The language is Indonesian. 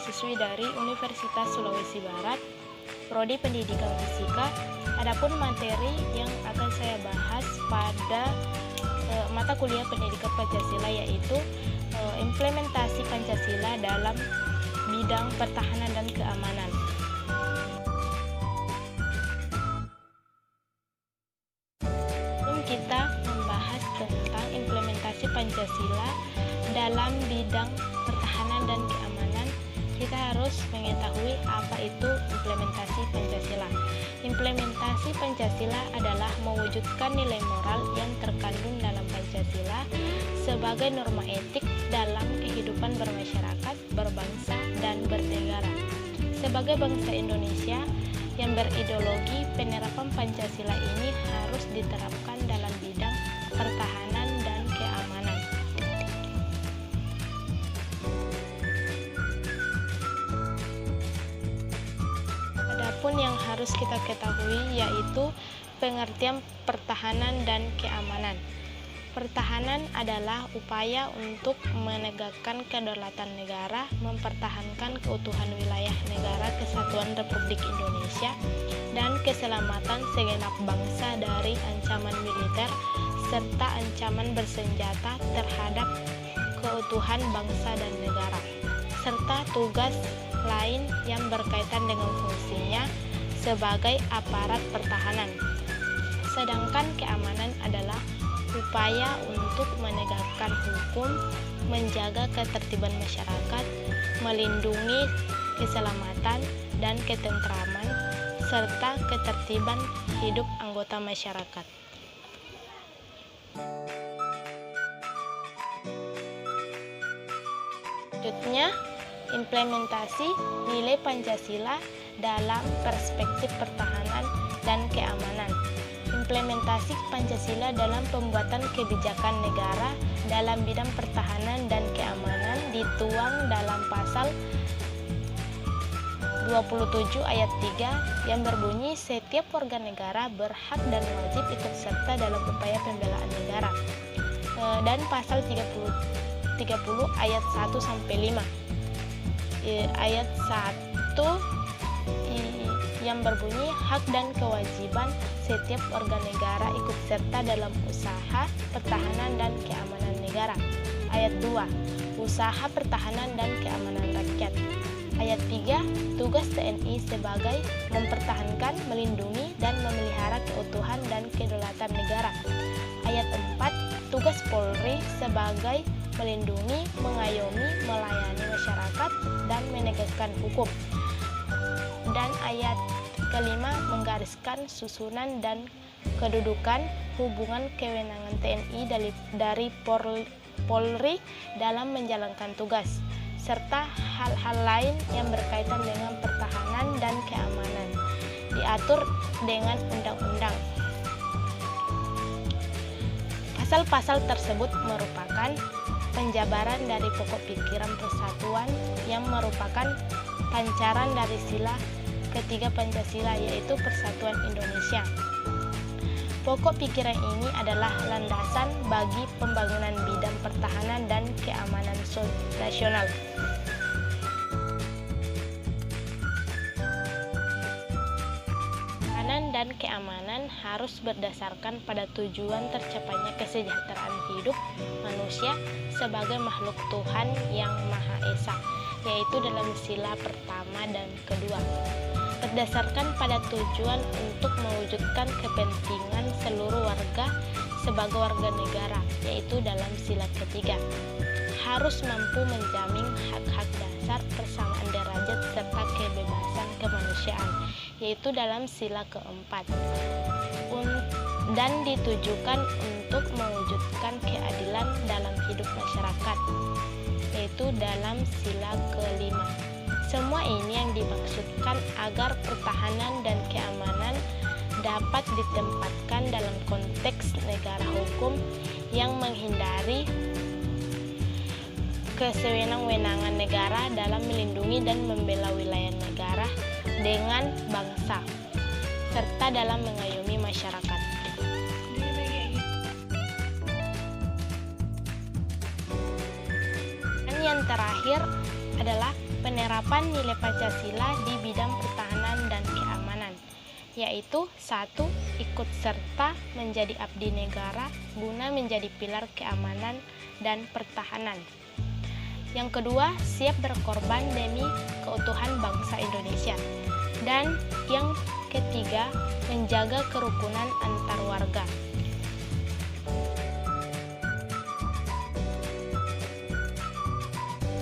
mahasiswi dari Universitas Sulawesi Barat, Prodi Pendidikan Fisika. Adapun materi yang akan saya bahas pada mata kuliah Pendidikan Pancasila yaitu implementasi Pancasila dalam bidang pertahanan dan keamanan. Kita membahas tentang implementasi Pancasila dalam bidang pertahanan dan keamanan. Kita harus mengetahui apa itu implementasi Pancasila. Implementasi Pancasila adalah mewujudkan nilai moral yang terkandung dalam Pancasila sebagai norma etik dalam kehidupan bermasyarakat, berbangsa, dan bernegara. Sebagai bangsa Indonesia yang berideologi, penerapan Pancasila ini harus diterapkan dalam bidang pertahanan dan keamanan. Adapun yang harus kita ketahui yaitu pengertian pertahanan dan keamanan. Pertahanan adalah upaya untuk menegakkan kedaulatan negara, mempertahankan keutuhan wilayah negara Kesatuan Republik Indonesia, dan keselamatan segenap bangsa dari ancaman militer serta ancaman bersenjata terhadap keutuhan bangsa dan negara, serta tugas lain yang berkaitan dengan fungsinya sebagai aparat pertahanan. Sedangkan keamanan adalah upaya untuk menegakkan hukum, menjaga ketertiban masyarakat, melindungi keselamatan dan ketentraman, serta ketertiban hidup anggota masyarakat. Selanjutnya, implementasi nilai Pancasila dalam perspektif pertahanan dan keamanan. Implementasi Pancasila dalam pembuatan kebijakan negara dalam bidang pertahanan dan keamanan dituang dalam pasal 27 ayat 3 yang berbunyi setiap warga negara berhak dan wajib ikut serta dalam upaya pembelaan negara, dan pasal 30 ayat 1 sampai 5 ayat 1 yang berbunyi hak dan kewajiban setiap warga negara ikut serta dalam usaha pertahanan dan keamanan negara. Ayat 2, usaha pertahanan dan keamanan rakyat. Ayat 3, tugas TNI sebagai mempertahankan, melindungi, dan memelihara keutuhan dan kedaulatan negara. Ayat 4, tugas Polri sebagai melindungi, mengayomi, melayani masyarakat, dan menegakkan hukum. Dan ayat kelima menggariskan susunan dan kedudukan hubungan kewenangan TNI dari Polri dalam menjalankan tugas, serta hal-hal lain yang berkaitan dengan pertahanan dan keamanan diatur dengan undang-undang. Pasal-pasal tersebut merupakan penjabaran dari pokok pikiran persatuan yang merupakan pancaran dari sila ketiga Pancasila, yaitu Persatuan Indonesia. Pokok pikiran ini adalah landasan bagi pembangunan bidang pertahanan dan keamanan nasional. Pertahanan dan keamanan harus berdasarkan pada tujuan tercapainya kesejahteraan hidup manusia sebagai makhluk Tuhan yang Maha Esa, yaitu dalam sila pertama dan kedua. Berdasarkan pada tujuan untuk mewujudkan kepentingan seluruh warga sebagai warga negara, yaitu dalam sila ketiga. Harus mampu menjamin hak-hak dasar, persamaan derajat, serta kebebasan kemanusiaan, yaitu dalam sila keempat. Dan ditujukan untuk mewujudkan keadilan dalam hidup masyarakat, yaitu dalam sila kelima. Semua ini yang dimaksudkan agar pertahanan dan keamanan dapat ditempatkan dalam konteks negara hukum yang menghindari kesewenang-wenangan negara dalam melindungi dan membela wilayah negara dengan bangsa, serta dalam mengayomi masyarakat. Dan yang terakhir adalah penerapan nilai Pancasila di bidang pertahanan dan keamanan, yaitu 1. Ikut serta menjadi abdi negara guna menjadi pilar keamanan dan pertahanan. Yang kedua, siap berkorban demi keutuhan bangsa Indonesia. Dan yang ketiga, menjaga kerukunan antar warga.